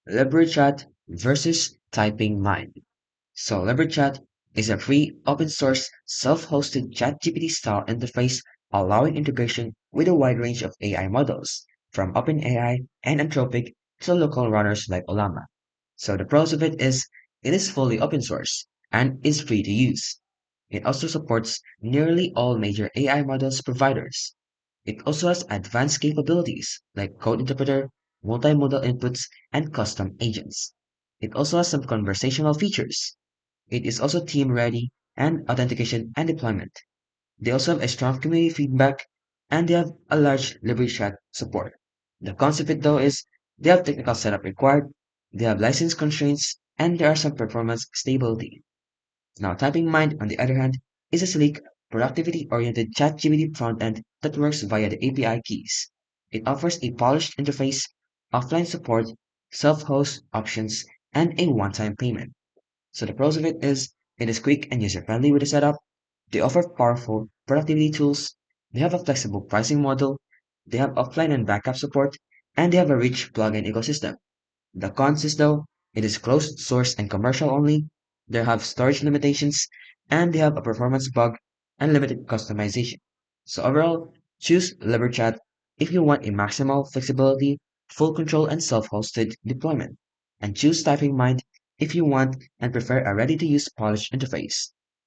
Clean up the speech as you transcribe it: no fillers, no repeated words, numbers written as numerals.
LibreChat versus TypingMind. So LibreChat is a free, open-source, self-hosted ChatGPT-style interface allowing integration with a wide range of AI models, from OpenAI and Anthropic to local runners like Olama. So the pros of it is fully open source and is free to use. It also supports nearly all major AI models providers. It also has advanced capabilities like code interpreter, multimodal inputs, and custom agents. It also has some conversational features. It is also team ready and authentication and deployment. They also have a strong community feedback and they have a large LibreChat support. The cons of it though is they have technical setup required, they have license constraints, and there are some performance stability. Now, TypingMind, on the other hand, is a sleek, productivity-oriented ChatGPT front-end that works via the API keys. It offers a polished interface, offline support, self-host options, and a one-time payment. So the pros of it is quick and user-friendly with the setup. They offer powerful productivity tools. They have a flexible pricing model. They have offline and backup support, and they have a rich plugin ecosystem. The cons is though, it is closed source and commercial only. They have storage limitations, and they have a performance bug and limited customization. So overall, choose LibreChat if you want a maximal flexibility, full control, and self-hosted deployment. And choose TypingMind if you want and prefer a ready-to-use polished interface.